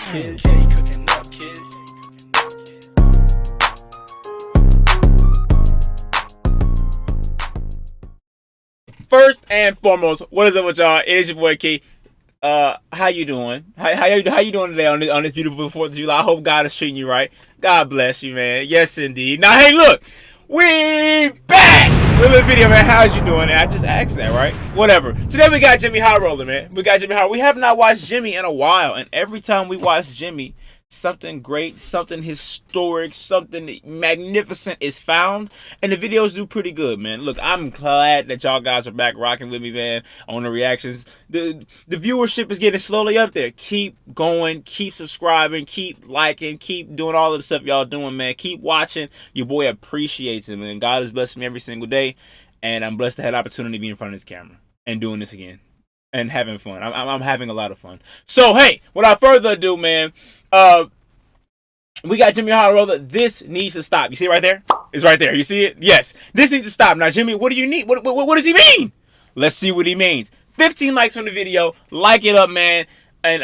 kid. Cooking up, kid. First and foremost, what is up with y'all? It is your boy Key. How you doing? How you doing today on this beautiful 4th of July? I hope God is treating you right. God bless you, man. Yes, indeed. Now, hey, look, we back with a video, man. How's you doing? And I just asked that, right? Whatever. Today we got JxmyHighroller, man. We got Jimmy Highroller. We have not watched Jimmy in a while, and every time we watch Jimmy, something great, something historic, something magnificent is found, and the videos do pretty good, man. Look, I'm glad that y'all guys are back rocking with me, man, on the reactions. The viewership is getting slowly up there. Keep going, keep subscribing, keep liking, keep doing all of the stuff y'all doing, man. Keep watching. Your boy appreciates it, man. God has blessed me every single day, and I'm blessed to have the opportunity to be in front of this camera and doing this again and having fun. I'm having a lot of fun. So, hey, without further ado, man, we got JxmyHighroller. This needs to stop. You see it right there? It's right there. You see it? Yes. This needs to stop. Now, Jimmy, what do you need? What does he mean? Let's see what he means. 15 likes on the video. Like it up, man. And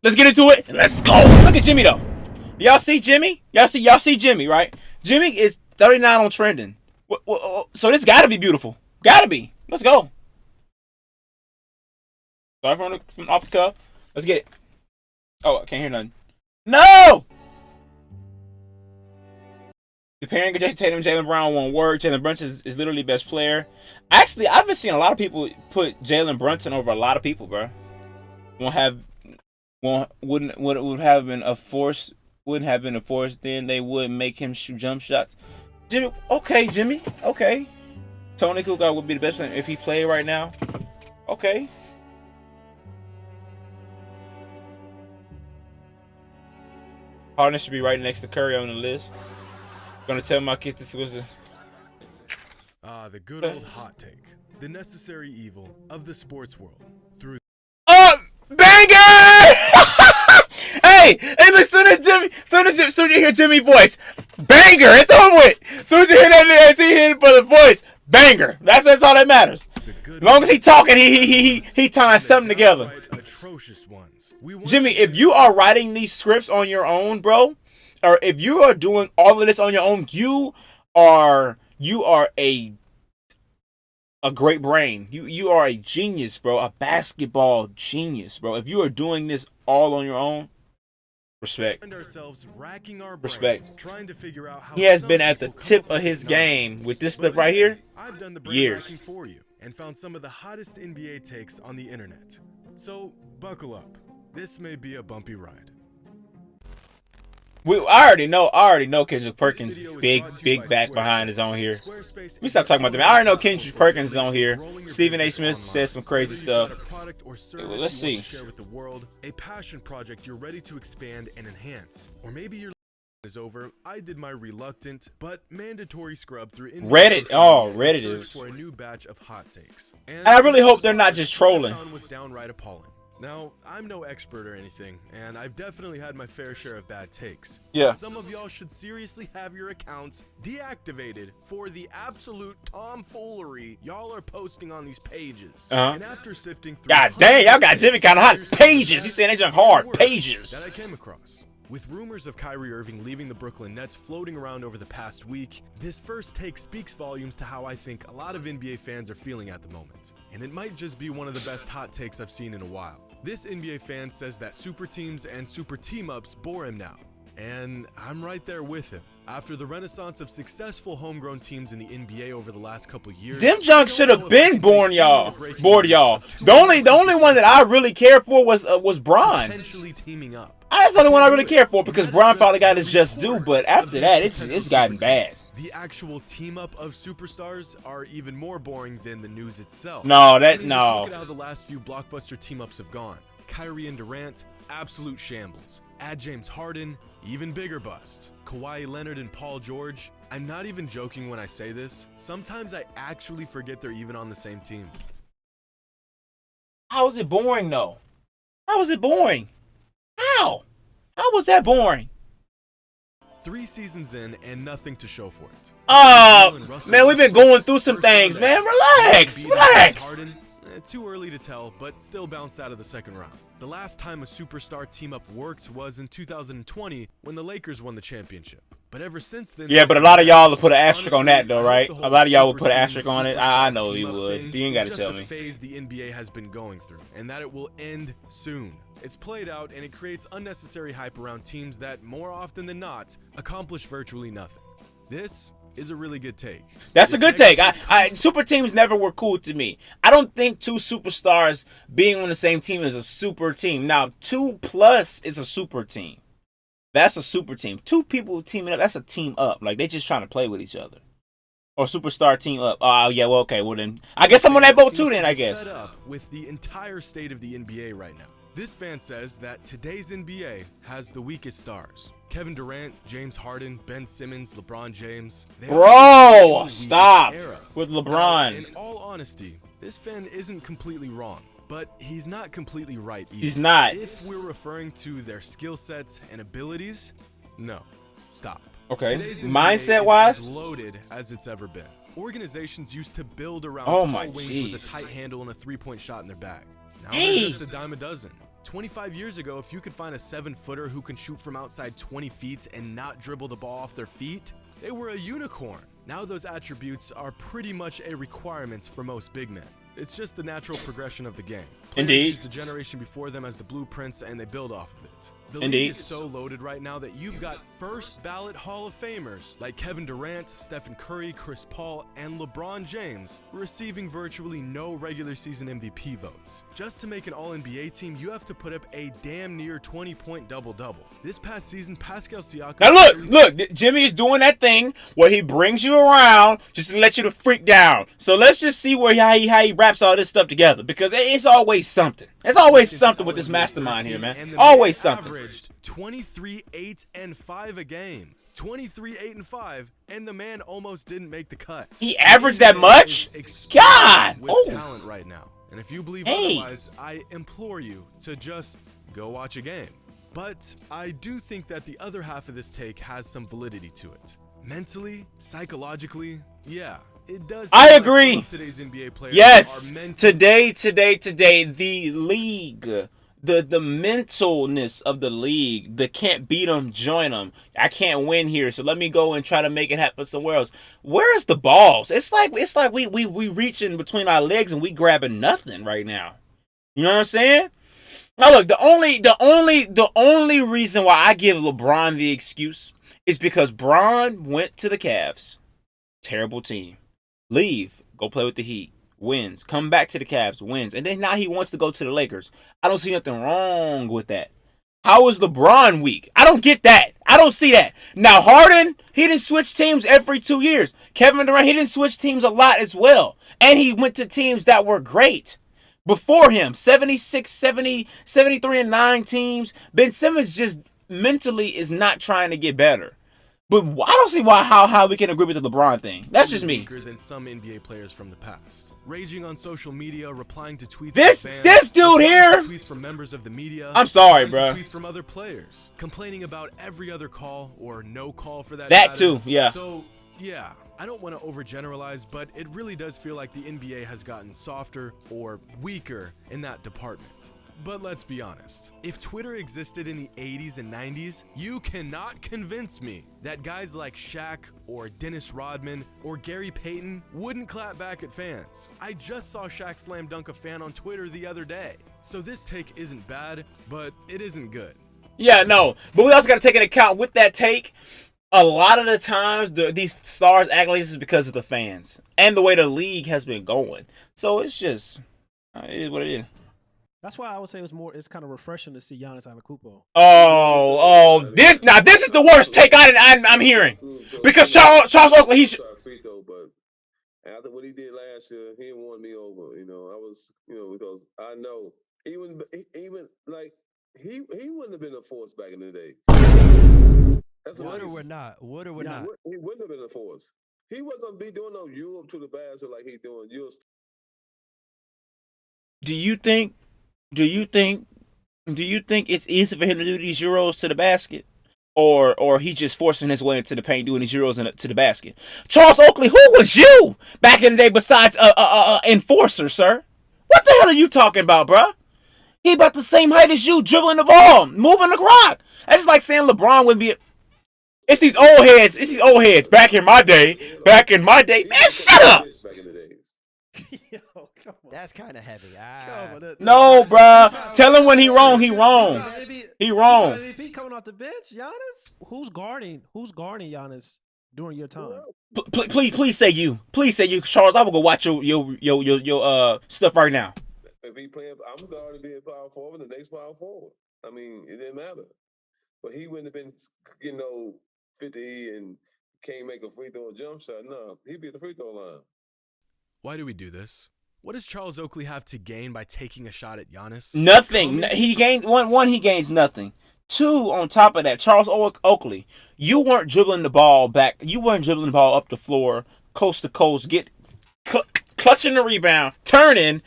let's get into it. Let's go. Look at Jimmy though. Y'all see Jimmy? Y'all see Jimmy, right? Jimmy is 39 on trending. So this gotta be beautiful. Gotta be. Let's go. Start from off the cuff. Let's get it. Oh, I can't hear nothing. No! The pairing of Jason Tatum and Jaylen Brown won't work. Jalen Brunson is literally best player. Actually, I've been seeing a lot of people put Jalen Brunson over a lot of people, bro. Wouldn't have been a force. Wouldn't have been a force. Then they would make him shoot jump shots. Jimmy, okay, Jimmy, okay. Tony Kukoc would be the best player if he played right now. Okay. Harden should be right next to Curry on the list. Gonna tell my kids this was a... the good old hot take. The necessary evil of the sports world. Through banger! hey, look, soon as you hear Jimmy's voice, banger, it's over with. Soon as you hear that, as he hit for the voice, banger. That's all that matters. As long as he talking, he tying something together. Atrocious ones. Jimmy, if you are writing these scripts on your own, bro, or if you are doing all of this on your own, you are a great brain. You are a genius, bro. A basketball genius, bro. If you are doing this all on your own, respect. Respect. He has been at the tip of his game with this stuff right here. I've done the years. For you and found some of the hottest NBA takes on the internet. So buckle up. This may be a bumpy ride. I already know Kendrick Perkins big back behind is on here. Let me stop talking about them. I already know Kendrick Perkins is on here. Stephen A. Smith says some crazy stuff. Let's see. Share with the world a passion project you're ready to expand and enhance, or maybe your is over. I did my reluctant but mandatory scrub through Reddit. Oh, Reddit is for a new batch of hot takes. And I really hope they're not just trolling. Was downright appalling. Now, I'm no expert or anything, and I've definitely had my fair share of bad takes. Yeah. Some of y'all should seriously have your accounts deactivated for the absolute tomfoolery y'all are posting on these pages. And after sifting through, God dang, y'all got Jimmy kind of hot. Pages. He's saying they jump hard. Pages. That I came across. With rumors of Kyrie Irving leaving the Brooklyn Nets floating around over the past week, this first take speaks volumes to how I think a lot of NBA fans are feeling at the moment. And it might just be one of the best hot takes I've seen in a while. This NBA fan says that super teams and super team-ups bore him now. And I'm right there with him. After the renaissance of successful homegrown teams in the NBA over the last couple years, them junks should have been bored y'all. The only one that I really cared for was Bron. Potentially teaming up. That's the only one I really care for because Bron finally got his just due, but after that, it's gotten bad. The actual team-up of superstars are even more boring than the news itself. No. Look at how the last few blockbuster team-ups have gone. Kyrie and Durant, absolute shambles. Add James Harden, even bigger bust. Kawhi Leonard and Paul George. I'm not even joking when I say this. Sometimes I actually forget they're even on the same team. How was it boring, though? How was it boring? How was that boring? 3 seasons in and nothing to show for it. Oh, man, we've been going through some things, man. Relax. too early to tell, but still bounced out of the second round. The last time a superstar team-up worked was in 2020 when the Lakers won the championship. But ever since then... Yeah, but a lot of y'all will put an asterisk on that, though, right? A lot of y'all will put an asterisk on it. I know you would. You ain't got to tell me. It's just a phase the NBA has been going through, and that it will end soon. It's played out, and it creates unnecessary hype around teams that, more often than not, accomplish virtually nothing. This is a really good take. That's a good take. Super teams never were cool to me. I don't think two superstars being on the same team is a super team. Now, 2+ is a super team. That's a super team. Two people teaming up, that's a team up. Like, they just trying to play with each other. Or superstar team up. Oh, yeah, well, okay. Well, then, I guess I'm on that boat too then, I guess. Fed up with the entire state of the NBA right now. This fan says that today's NBA has the weakest stars. Kevin Durant, James Harden, Ben Simmons, LeBron James. Bro, stop with LeBron. Now, in all honesty, this fan isn't completely wrong. But he's not completely right either. He's not. If we're referring to their skill sets and abilities, no. Stop. Okay. Mindset-wise, as loaded as it's ever been. Organizations used to build around tall wings with a tight handle and a three-point shot in their bag. Now they're just a dime a dozen. 25 years ago, if you could find a 7-footer who can shoot from outside 20 feet and not dribble the ball off their feet, they were a unicorn. Now those attributes are pretty much a requirement for most big men. It's just the natural progression of the game. Players use the generation before them as the blueprints, and they build off of it. The league is so loaded right now that you've got first ballot Hall of Famers like Kevin Durant, Stephen Curry, Chris Paul, and LeBron James receiving virtually no regular season MVP votes. Just to make an All-NBA team, you have to put up a damn near 20-point double-double. This past season, Pascal Siakam... Now look, Jimmy is doing that thing where he brings you around just to let you to freak down. So let's just see how he wraps all this stuff together, because it's always something. There's always something with this mastermind here, man. Always something. Averaged 23, 8, and 5 a game. 23, 8, and 5, and the man almost didn't make the cut. He averaged that much? God! With talent right now. And if you believe otherwise, I implore you to just go watch a game. But I do think that the other half of this take has some validity to it. Mentally, psychologically, yeah. It does. I agree. Like today's NBA players yes. Are today, the league, the mentalness of the league, the can't beat them, join them. I can't win here, so let me go and try to make it happen somewhere else. Where's the balls? It's like we reaching between our legs and we grabbing nothing right now. You know what I'm saying? Now look, the only reason why I give LeBron the excuse is because Bron went to the Cavs. Terrible team. Leave, go play with the Heat, wins, come back to the Cavs, wins, and then now he wants to go to the Lakers. I don't see nothing wrong with that. How is LeBron weak? I don't get that. I don't see that. Now Harden, he didn't switch teams every 2 years. Kevin Durant, he didn't switch teams a lot as well, and he went to teams that were great before him. 76, 70, 73 and 9 teams. Ben Simmons just mentally is not trying to get better. But I don't see how we can agree with the LeBron thing. That's just me. Weaker than some NBA players from the past. Raging on social media, replying to tweets. This dude here. Tweets from members of the media. I'm sorry, bro. Tweets from other players, complaining about every other call or no call for that. That too, yeah. So yeah, I don't want to overgeneralize, but it really does feel like the NBA has gotten softer or weaker in that department. But let's be honest, if Twitter existed in the 80s and 90s, you cannot convince me that guys like Shaq or Dennis Rodman or Gary Payton wouldn't clap back at fans. I just saw Shaq slam dunk a fan on Twitter the other day. So this take isn't bad, but it isn't good. Yeah, no, but we also got to take into account with that take, a lot of the times these stars act like this is because of the fans and the way the league has been going. So it's just, it is what it is. That's why I would say it's kind of refreshing to see Giannis Antetokumpo. This is the worst take I'm hearing. Because Charles Oakley, he should. But after what he did last year, he won me over. You know, I was, because I know even like he wouldn't have been a force back in the day. That's Would or would not. He wouldn't have been a force. He wasn't gonna be doing no Europe to the basket like he doing yours. Do you think it's easy for him to do these Euros to the basket? Or he just forcing his way into the paint doing these Euros to the basket? Charles Oakley, who was you back in the day besides enforcer, sir? What the hell are you talking about, bruh? He about the same height as you, dribbling the ball, moving the rock. That's just like saying LeBron would be. It's these old heads. It's these old heads. Back in my day. Man, shut up. Back in the days. Yo, come on. That's kind of heavy. Come on. No, bruh. Tell him when he wrong. He wrong. He wrong. If he coming off the bench, Giannis, who's guarding Giannis during your time? Please say you. Please say you, Charles. I will go watch your stuff right now. If he playing, I'm going to be a power forward, the next power forward. I mean, it didn't matter. But he wouldn't have been, 50 and can't make a free throw or jump shot. No, he'd be at the free throw line. Why do we do this? What does Charles Oakley have to gain by taking a shot at Giannis? Nothing. He gained one. He gains nothing. Two, on top of that, Charles Oakley, you weren't dribbling the ball back. You weren't dribbling the ball up the floor, coast to coast, clutching the rebound, turning.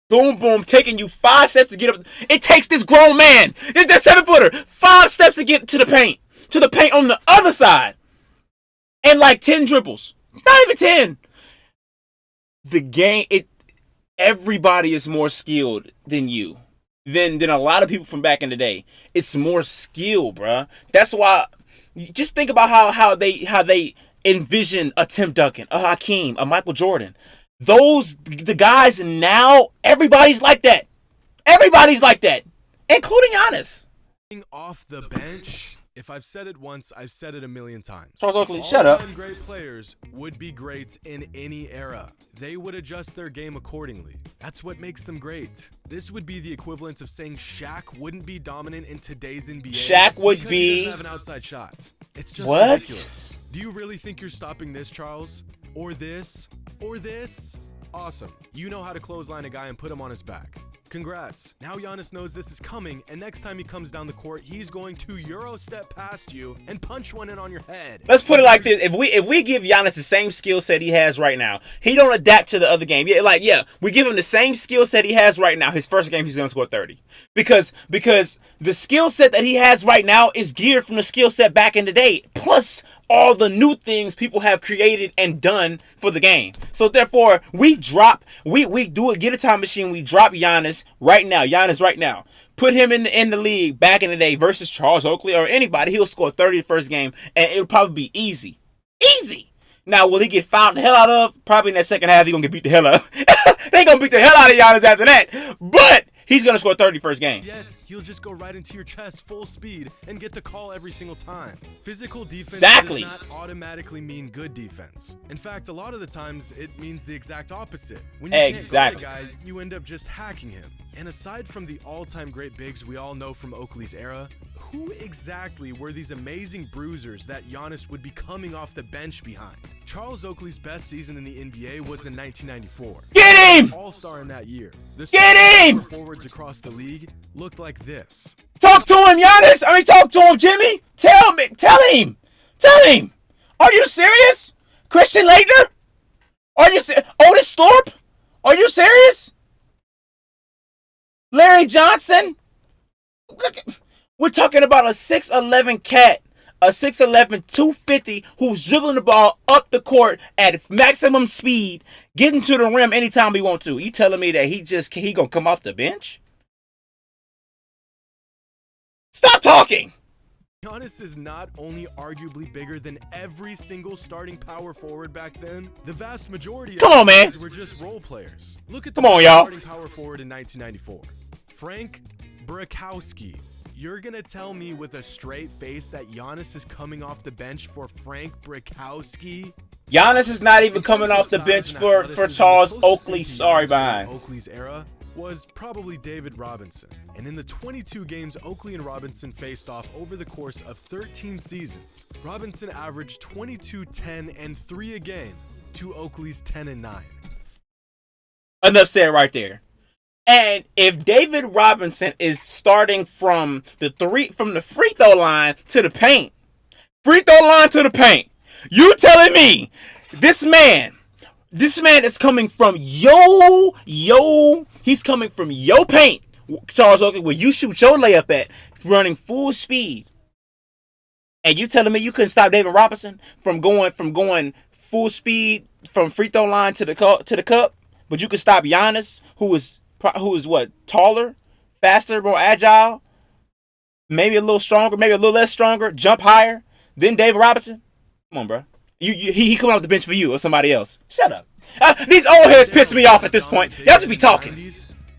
Boom, boom, taking you 5 steps to get up. It takes this grown man, this 7-footer, 5 steps to get to the paint on the other side. And like 10 dribbles. Not even 10. The game, everybody is more skilled than you. Than a lot of people from back in the day. It's more skill, bruh. That's why, just think about how they envision a Tim Duncan, a Hakeem, a Michael Jordan. The guys now, everybody's like that. Everybody's like that, including Giannis. Off the bench, if I've said it once, I've said it a million times. Charles Oakley, shut up. All-time great players would be great in any era. They would adjust their game accordingly. That's what makes them great. This would be the equivalent of saying Shaq wouldn't be dominant in today's NBA. Shaq would because be. He doesn't have an outside shot. It's just what? ridiculous. Do you really think you're stopping this, Charles? Or this? Or this? Awesome. You know how to clothesline a guy and put him on his back. Congrats. Now Giannis knows this is coming, and next time he comes down the court, he's going to Euro step past you and punch one in on your head. Let's put it like this. If we give Giannis the same skill set he has right now, he don't adapt to the other game. We give him the same skill set he has right now. His first game, he's going to score 30. Because the skill set that he has right now is geared from the skill set back in the day. Plus all the new things people have created and done for the game. So therefore, we get a time machine, we drop Giannis right now. Put him in the league back in the day versus Charles Oakley or anybody. He'll score 30 the first game, and it'll probably be easy. Easy. Now, will he get fouled the hell out of? Probably in that second half, he's going to get beat the hell out. They going to beat the hell out of Giannis after that. But he's going to score 30 first game. Yet, he'll just go right into your chest full speed and get the call every single time. Physical defense Exactly. does not automatically mean good defense. In fact, a lot of the times, it means the exact opposite. When you Exactly. can't guard a guy, you end up just hacking him. And aside from the all-time great bigs we all know from Oakley's era, who exactly were these amazing bruisers that Giannis would be coming off the bench behind? Charles Oakley's best season in the NBA was in 1994. Get him! All-star in that year. The Get him! forwards across the league looked like this. Talk to him, Giannis. Talk to him, Jimmy. Tell him. Are you serious? Christian Laettner? Are you serious? Otis Thorpe? Are you serious? Larry Johnson? We're talking about a 6'11 cat, a 6'11 250 who's dribbling the ball up the court at maximum speed, getting to the rim anytime he wants to. You telling me that he gonna come off the bench? Stop talking. Giannis is not only arguably bigger than every single starting power forward back then, the vast majority of guys were just role players. Look at the starting power forward in 1994. Frank Brakowski. You're gonna tell me with a straight face that Giannis is coming off the bench for Frank Brakowski? Giannis is not even coming off the bench for Charles Oakley. Sorry, behind. Oakley's era was probably David Robinson. And in the 22 games Oakley and Robinson faced off over the course of 13 seasons, Robinson averaged 22, 10, and 3 a game to Oakley's 10 and 9. Enough said right there. And if David Robinson is starting from the free throw line to the paint, you telling me this man is coming from he's coming from your paint, Charles Oakley, where you shoot your layup at, running full speed. And you telling me you couldn't stop David Robinson from going full speed from free throw line to the cup? but you could stop Giannis, who is what, taller, faster, more agile, maybe a little stronger, maybe a little less stronger, jump higher than David Robinson. Come on, bro. He coming off the bench for you or somebody else. Shut up. These old heads piss me off at this point. Y'all just be talking.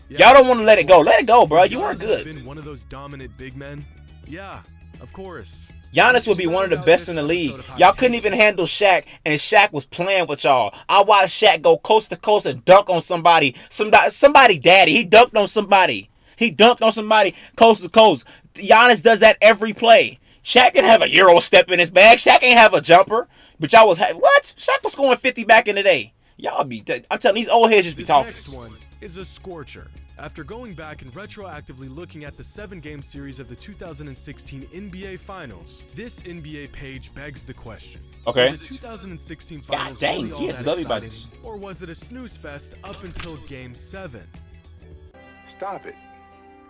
Y'all don't want to let it go. Let it go, bro. You weren't good. Been one of those dominant big men. Yeah, of course. Giannis would be one of the best in the league. Y'all couldn't even handle Shaq, and Shaq was playing with y'all. I watched Shaq go coast to coast and dunk on somebody daddy. He dunked on somebody. He dunked on somebody coast to coast. Giannis does that every play. Shaq didn't have a Euro step in his bag. Shaq ain't have a jumper. But y'all was, what? Shaq was scoring 50 back in the day. Y'all be, I'm telling these old heads just be talking. This next one is a scorcher. After going back and retroactively looking at the 7-game series of the 2016 NBA Finals, this NBA page begs the question. Okay. Were the 2016 Finals God dang, really all yes, that love you, exciting, buddy. or was it a snooze fest up until Game 7? Stop it.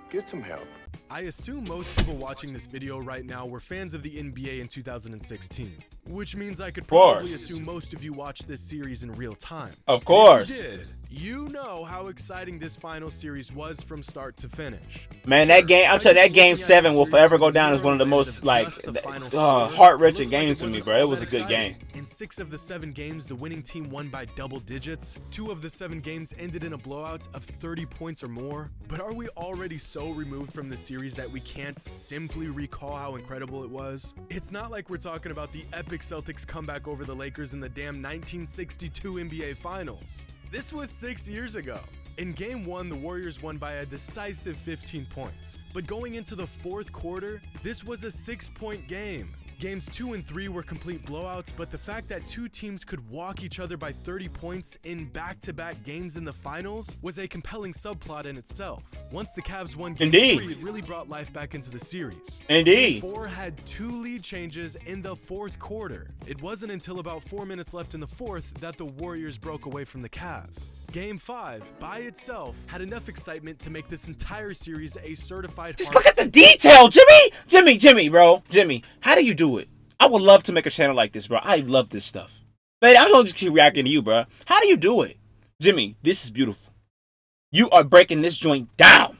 Get some help. I assume most people watching this video right now were fans of the NBA in 2016, which means I could probably assume most of you watched this series in real time. Of course. If you did, you know how exciting this final series was from start to finish. Man, that game, I'm telling you, that Game 7 will forever go down as one of the most, like, heart-wrenching games to me, bro. It was a good game. In 6 of the 7 games, the winning team won by double digits. 2 of the 7 games ended in a blowout of 30 points or more. But are we already so removed from the series that we can't simply recall how incredible it was? It's not like we're talking about the epic Celtics comeback over the Lakers in the damn 1962 NBA Finals. This was 6 years ago. In Game 1, the Warriors won by a decisive 15 points. But going into the 4th quarter, this was a 6-point game. Games 2 and 3 were complete blowouts, but the fact that 2 teams could walk each other by 30 points in back-to-back games in the finals was a compelling subplot in itself. Once the Cavs won Game 3, it really brought life back into the series. Indeed. Game 4 had 2 lead changes in the 4th quarter. It wasn't until about 4 minutes left in the 4th that the Warriors broke away from the Cavs. Game 5, by itself, had enough excitement to make this entire series a certified Just look at the detail, Jimmy! Jimmy, bro. Jimmy, how do you do it? I would love to make a channel like this, bro. I love this stuff. But I'm going to just keep reacting to you, bro. How do you do it? Jimmy, this is beautiful. You are breaking this joint down.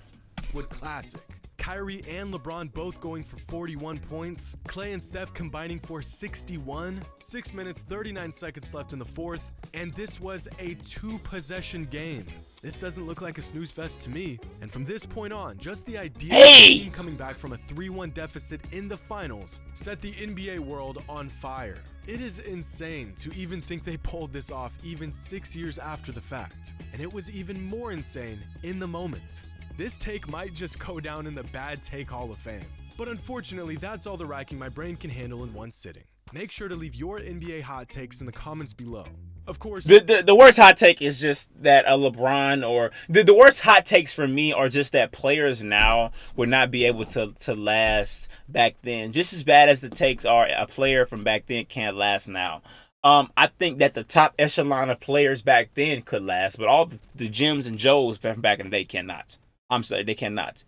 Wood classic. Kyrie and LeBron both going for 41 points. Klay and Steph combining for 61. 6 minutes, 39 seconds left in the 4th. And this was a 2-possession game. This doesn't look like a snooze fest to me. And from this point on, just the idea of the team coming back from a 3-1 deficit in the finals set the NBA world on fire. It is insane to even think they pulled this off even 6 years after the fact. And it was even more insane in the moment. This take might just go down in the Bad Take Hall of Fame. But unfortunately, that's all the racking my brain can handle in one sitting. Make sure to leave your NBA hot takes in the comments below. Of course, the worst hot take is just that a LeBron or the worst hot takes for me are just that players now would not be able to last back then. Just as bad as the takes are, a player from back then can't last now. I think that the top echelon of players back then could last, but all the Jims and Joes from back in the day cannot. I'm sorry, they cannot.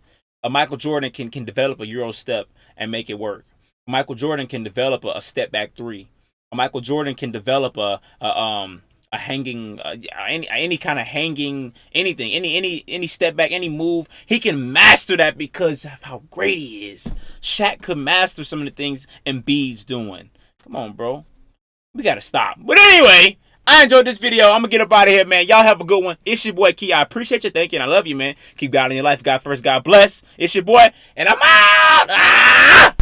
Michael Jordan can develop a Euro step and make it work. Michael Jordan can develop a step back 3. Michael Jordan can develop a hanging any kind of hanging anything, any step back, any move. He can master that because of how great he is. Shaq could master some of the things Embiid's doing. Come on, bro. We gotta stop. But anyway, I enjoyed this video. I'm gonna get up out of here, man. Y'all have a good one. It's your boy Key. I appreciate you thinking. I love you, man. Keep God in your life. God first. God bless. It's your boy, and I'm out. Ah!